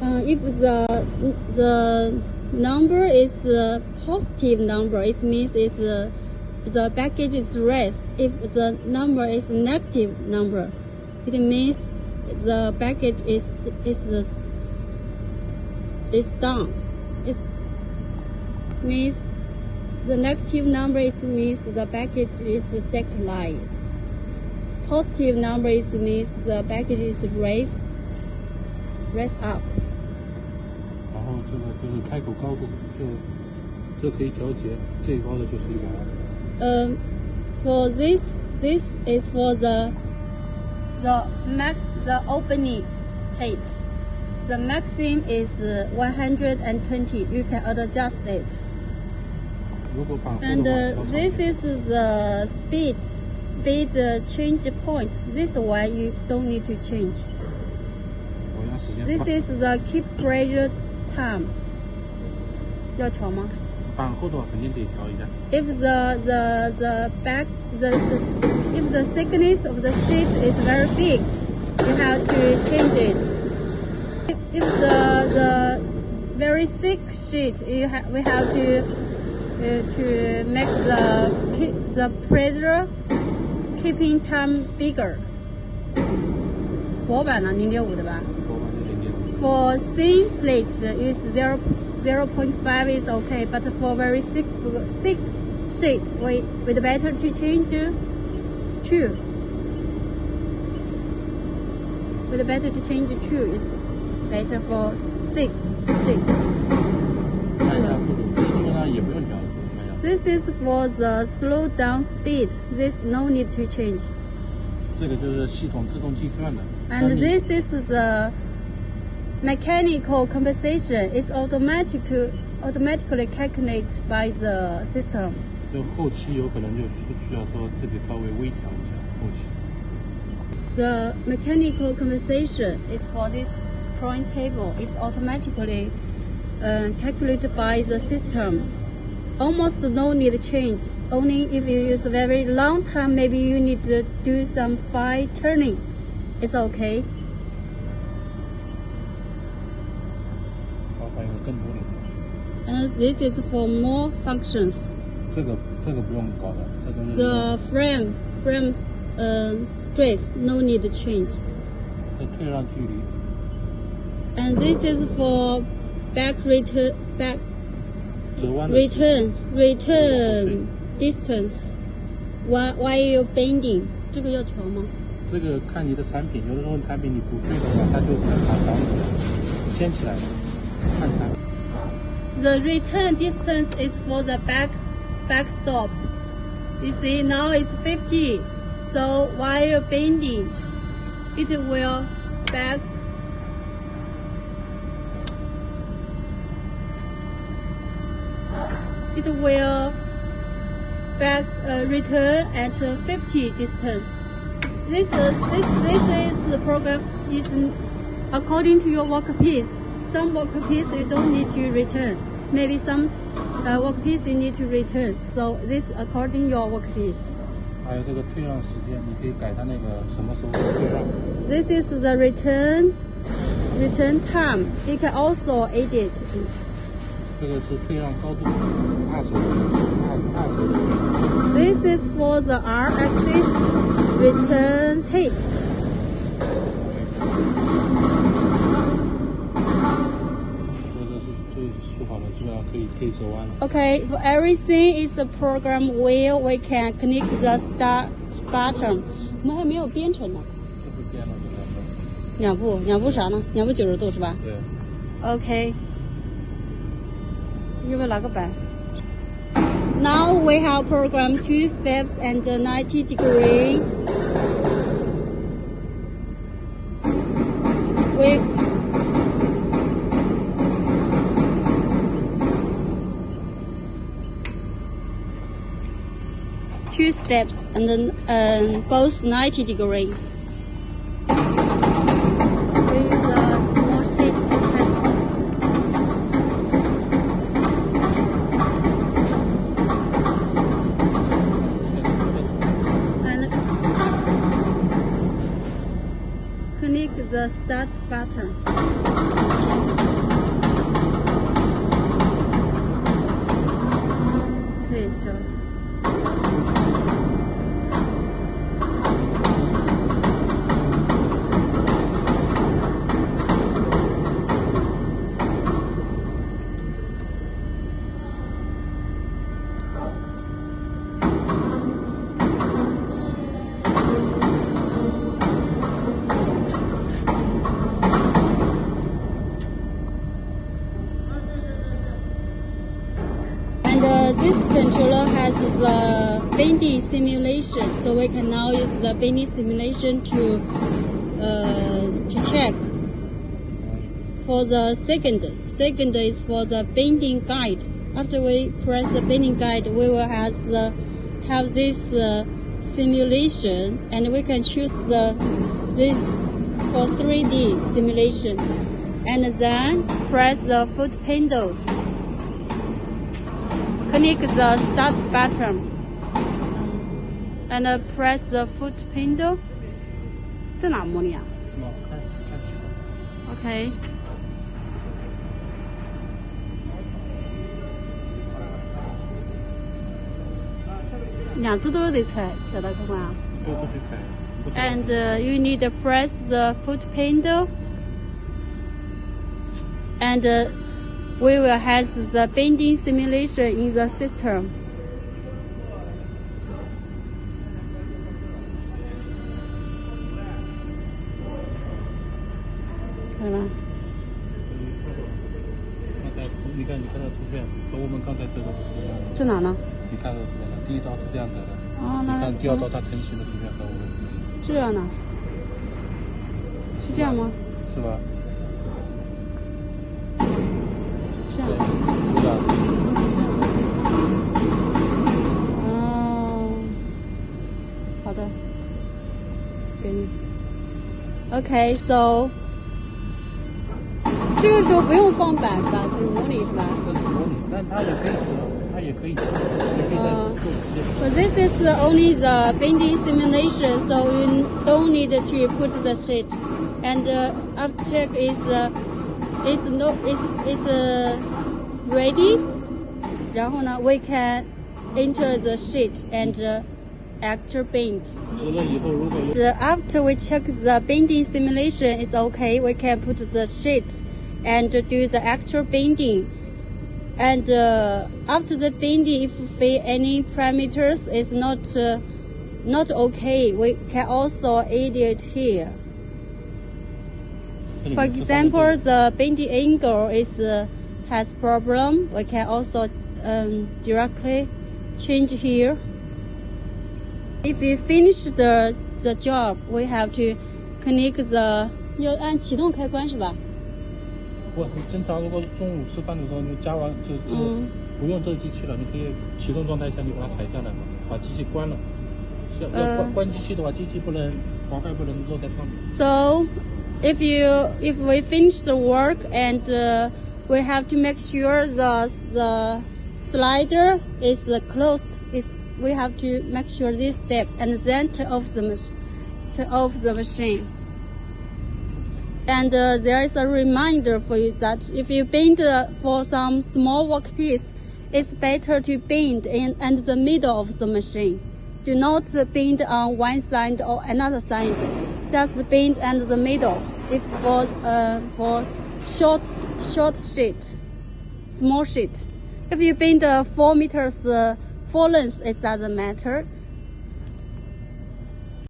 If the number is a positive number, it means it's the package is raised. If the number is a negative number, it means the package is down. It means the negative number means the package is declined. Positive number means the package is raised up. 然后这个就是开口高度，这可以调节，最高的就是120。For this is for the opening height. The maximum is 120. You can adjust it. And this is the speed change point. This one you don't need to change. This is the keep pressure time. 要调吗？板厚度肯定得调一下。If if the thickness of the sheet is very big, you have to change it. If the very thick sheet, we have to make the pressure keeping time bigger. 薄板呢，0.5的吧？ For thin plates, is 0.5 is okay, but for very thick sheet, we better to change 2. We'd better to change 2 is better for thick sheet. This is for the slow down speed. This no need to change. 这个就是系统自动计算的。And this is the mechanical compensation. It's automatically calculated by the system. 就后期有可能就需要说这里稍微微调一下后期。The mechanical compensation is for this drawing table. It's automatically calculated by the system. Almost no need to change. Only if you use a very long time, maybe you need to do some fine turning. It's okay. 还有更多的。And this is for more functions. 这个不用搞的，这个是。The frames stress no need to change. 这退让距离。And this is for back return distance while you're bending. 这个要调吗？这个看你的产品，有的时候产品你不退的话，它就把档子掀起来了，看产品。The return distance is for the back stop. You see now it's 50. So while you're bending, it will back. It will return at 50 distance. This is the program is according to your workpiece. Some workpiece you don't need to return. Maybe some workpiece you need to return. So this according your workpiece. 还有这个退让时间，你可以改它那个什么时候退让。This is the return time. You can also edit it. 这个是退让高度，二轴。This is for the R-axis return height. 这是数好了，基本上可以走完了。Okay, for everything is a program where we can connect the start button. 我们还没有编程呢。这是编了两步啥呢？两步90度是吧？对。Okay. 要不要拿个板 ？Now we have programmed 2 steps and 90 degree. We 2 steps and then both 90 degree. The start button. pattern. Okay, And this controller has the bending simulation, so we can now use the bending simulation to check. For the second is for the bending guide. After we press the bending guide, we will have this simulation, and we can choose this for 3D simulation, and then press the foot pedal. Click the start button and press the foot pedal. 在哪模拟啊 ？OK。两只都得踩，找到看看啊。都得踩。And you need to press the foot pedal, and we will have the bending simulation in the system. 看到吗？你看到图片，和我们刚才这个不是一样的。这哪呢？你看到图片了，第一张是这样子的。哦，那你看第二张它成型的图片和我们。这样呢？是这样吗？是吧？这样。是的。哦，好的，给你。Okay, so. 这个时候不用放板是吧？是模拟是吧？这是模拟，但它也可以折，它也可以折，也可以在做直接。But this is only the bending simulation, so you don't need to put the sheet. And after check is ready. 然后呢 we can enter the sheet and actual bend. 折了以后，如果有 after we check the bending simulation is okay, we can put the sheet and do the actual bending. And after the bending, if any parameters is not okay, we can also add it here. For example, the bending angle has problem. We can also directly change here. If we finish the job, we have to connect the 要按启动开关是吧？不，你正常如果中午吃饭的时候，你加完就不用这个机器了，你可以启动状态下你把它踩下来嘛，把机器关了。要关机器的话，机器不能滑盖不能落在上面。So, if we finish the work and we have to make sure the slider is closed. We have to make sure this step and then turn off the machine. And there is a reminder for you that if you bend for some small workpiece, it's better to bend in the middle of the machine. Do not bend on one side or another side. Just bend in the middle. If for short sheet, small sheet. If you bend 4 meters full length, it doesn't matter.